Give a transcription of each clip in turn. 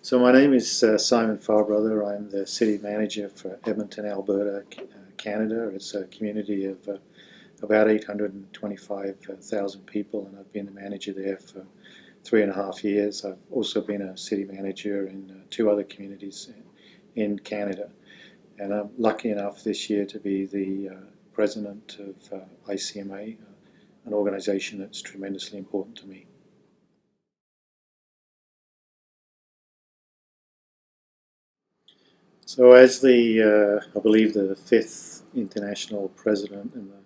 So my name is Simon Farbrother. I'm the city manager for Edmonton, Alberta, Canada. It's a community of about 825,000 people, and I've been the manager there for 3.5 years. I've also been a city manager in two other communities in Canada, and I'm lucky enough this year to be the president of ICMA, an organization that's tremendously important to me. So, as I believe, the fifth international president in the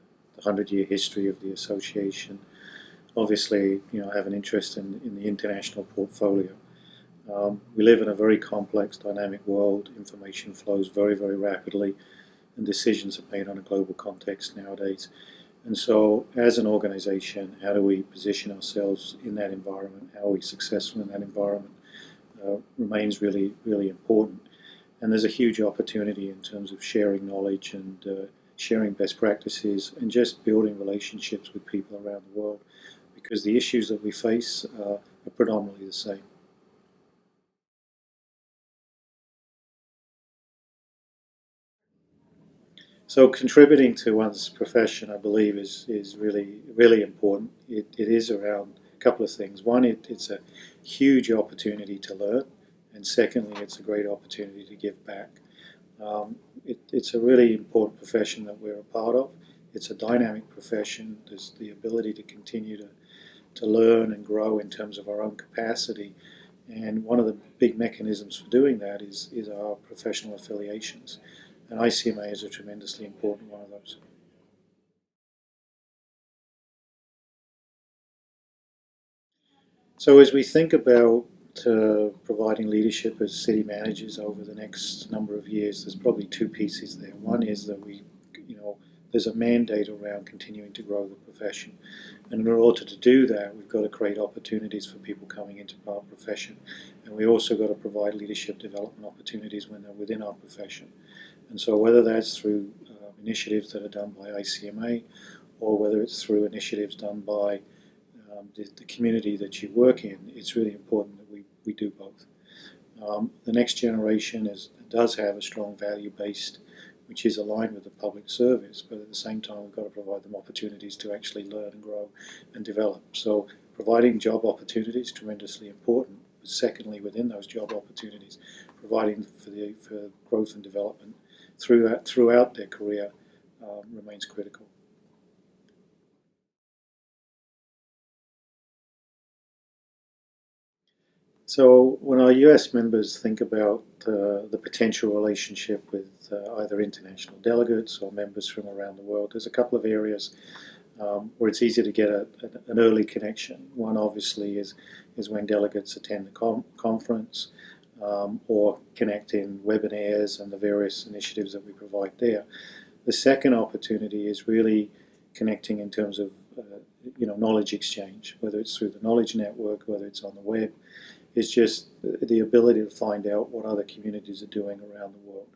100-year history of the association, obviously, I have an interest in the international portfolio. We live in a very complex, dynamic world. Information flows very, very rapidly, and decisions are made on a global context nowadays. And so, as an organization, how do we position ourselves in that environment? How are we successful in that environment? Remains really, really important. And there's a huge opportunity in terms of sharing knowledge and sharing best practices and just building relationships with people around the world, because the issues that we face are predominantly the same. So contributing to one's profession, I believe, is really, really important. It is around a couple of things. One, it's a huge opportunity to learn, and secondly, it's a great opportunity to give back. It's a really important profession that we're a part of. It's a dynamic profession. There's the ability to continue to learn and grow in terms of our own capacity. And one of the big mechanisms for doing that is our professional affiliations. And ICMA is a tremendously important one of those. So as we think about providing leadership as city managers over the next number of years, there's probably two pieces there. One is that there's a mandate around continuing to grow the profession. And in order to do that, we've got to create opportunities for people coming into our profession. And we also got to provide leadership development opportunities when they're within our profession. And so whether that's through initiatives that are done by ICMA, or whether it's through initiatives done by the community that you work in, it's really important that we do both. The next generation does have a strong value-based, which is aligned with the public service, but at the same time we've got to provide them opportunities to actually learn and grow and develop. So providing job opportunities is tremendously important, but secondly, within those job opportunities, providing for growth and development throughout their career remains critical. So when our US members think about the potential relationship with either international delegates or members from around the world, there's a couple of areas where it's easy to get an early connection. One obviously is when delegates attend the conference or connect in webinars and the various initiatives that we provide there. The second opportunity is really connecting in terms of knowledge exchange, whether it's through the knowledge network, whether it's on the web. It's just the ability to find out what other communities are doing around the world.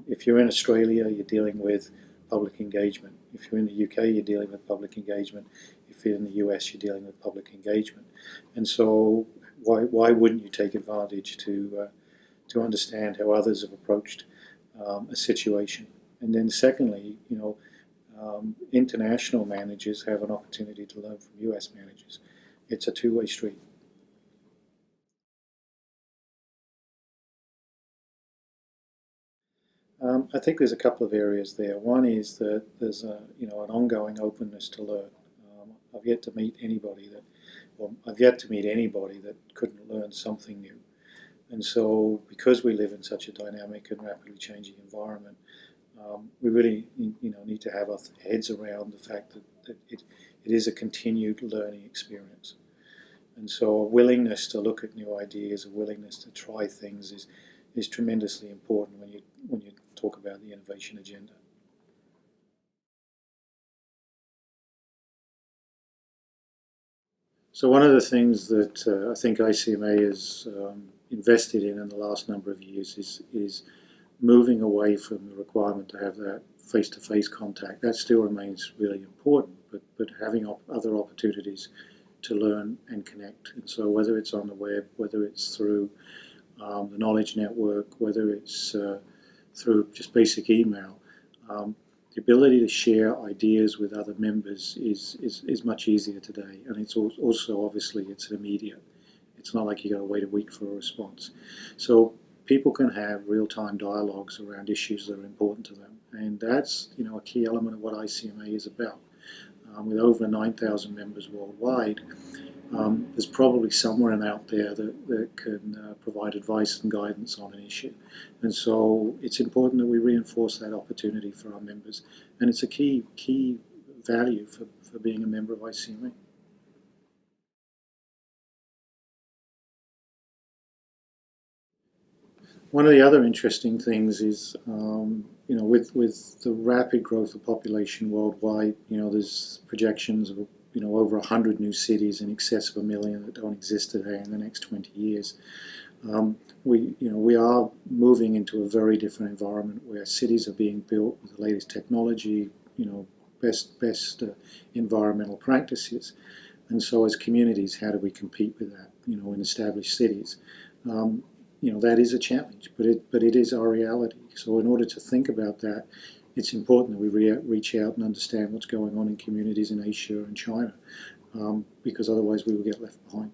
If you're in Australia, you're dealing with public engagement. If you're in the UK, you're dealing with public engagement. If you're in the US, you're dealing with public engagement. And so why wouldn't you take advantage to understand how others have approached a situation? And then secondly, international managers have an opportunity to learn from US managers. It's a two-way street. I think there's a couple of areas there. One is that there's an ongoing openness to learn. I've yet to meet anybody that couldn't learn something new. And so, because we live in such a dynamic and rapidly changing environment, we really need to have our heads around the fact that it is a continued learning experience. And so, a willingness to look at new ideas, a willingness to try things is tremendously important when you talk about the innovation agenda. So one of the things that I think ICMA has invested in the last number of years is moving away from the requirement to have that face-to-face contact. That still remains really important, but having other opportunities to learn and connect. And so whether it's on the web, whether it's through the knowledge network, whether it's through just basic email, the ability to share ideas with other members is much easier today. And it's also, obviously, it's immediate. It's not like you got to wait a week for a response. So people can have real-time dialogues around issues that are important to them. And that's, a key element of what ICMA is about. With over 9,000 members worldwide, there's probably someone out there that can provide advice and guidance on an issue. And so it's important that we reinforce that opportunity for our members. And it's a key value for being a member of ICMA. One of the other interesting things is, with the rapid growth of population worldwide, there's projections of, over 100 new cities in excess of 1 million that don't exist today in the next 20 years. We are moving into a very different environment where cities are being built with the latest technology, best environmental practices. And so as communities, how do we compete with that, in established cities? That is a challenge, but it is our reality. So in order to think about that, it's important that we reach out and understand what's going on in communities in Asia and China, because otherwise we will get left behind.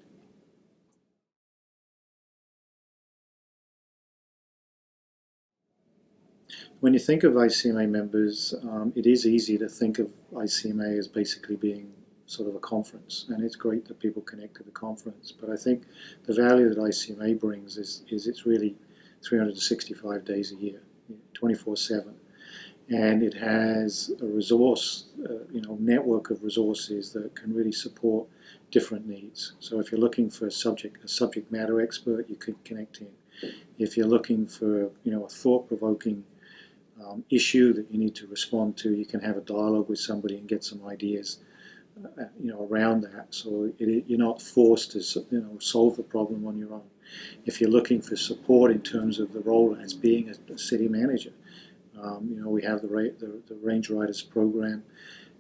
When you think of ICMA members, it is easy to think of ICMA as basically being sort of a conference, and it's great that people connect to the conference. But I think the value that ICMA brings is it's really 365 days a year, 24/7, and it has a resource, network of resources that can really support different needs. So if you're looking for a subject matter expert, you can connect in. If you're looking for a thought-provoking issue that you need to respond to, you can have a dialogue with somebody and get some ideas around that. So you're not forced to solve the problem on your own. If you're looking for support in terms of the role as being a city manager, we have the Range Riders program,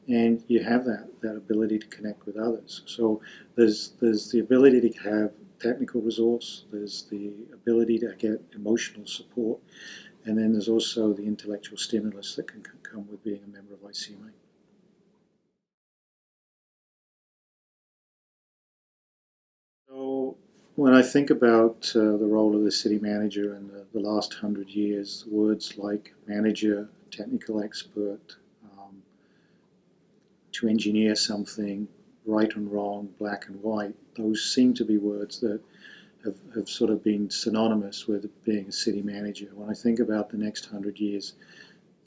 and you have that ability to connect with others. So there's the ability to have technical resource, there's the ability to get emotional support, and then there's also the intellectual stimulus that can come with being a member of ICMA. So when I think about the role of the city manager in the last 100 years, words like manager, technical expert, to engineer something, right and wrong, black and white, those seem to be words that have sort of been synonymous with being a city manager. When I think about the next 100 years,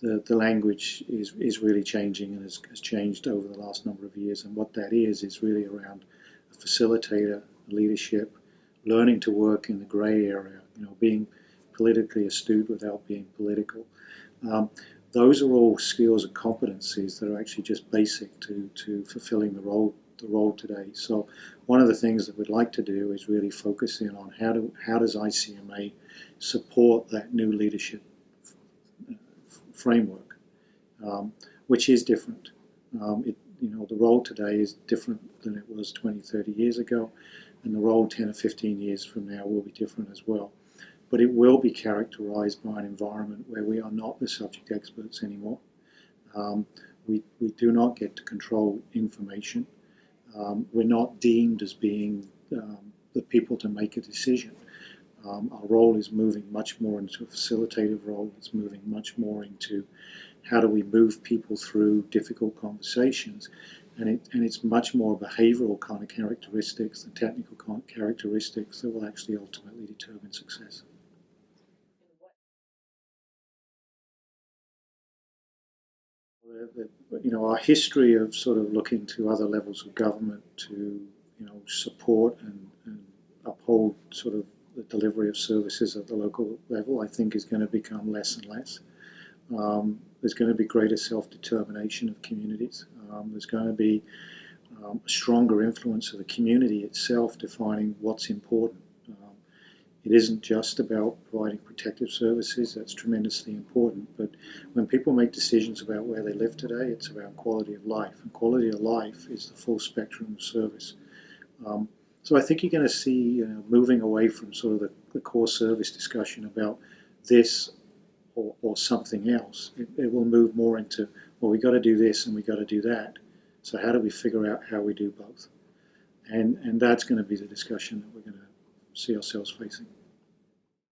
the language is really changing and has changed over the last number of years. And what that is really around a facilitator, leadership, learning to work in the grey area, being politically astute without being political. Those are all skills and competencies that are actually just basic to fulfilling the role today. So one of the things that we'd like to do is really focus in on how does ICMA support that new leadership framework, which is different. The role today is different than it was 20, 30 years ago, and the role 10 or 15 years from now will be different as well. But it will be characterized by an environment where we are not the subject experts anymore. We do not get to control information. We're not deemed as being the people to make a decision. Our role is moving much more into a facilitative role. It's moving much more into how do we move people through difficult conversations. And it's much more behavioral kind of characteristics than technical characteristics that will actually ultimately determine success. Our history of sort of looking to other levels of government to, support and uphold sort of the delivery of services at the local level, I think is going to become less and less. There's going to be greater self-determination of communities. There's going to be a stronger influence of the community itself defining what's important. It isn't just about providing protective services, that's tremendously important, but when people make decisions about where they live today, it's about quality of life, and quality of life is the full spectrum of service. So I think you're going to see moving away from sort of the core service discussion about this or something else. It will move more into, well, we got to do this and we got to do that. So how do we figure out how we do both? And that's going to be the discussion that we're going to see ourselves facing.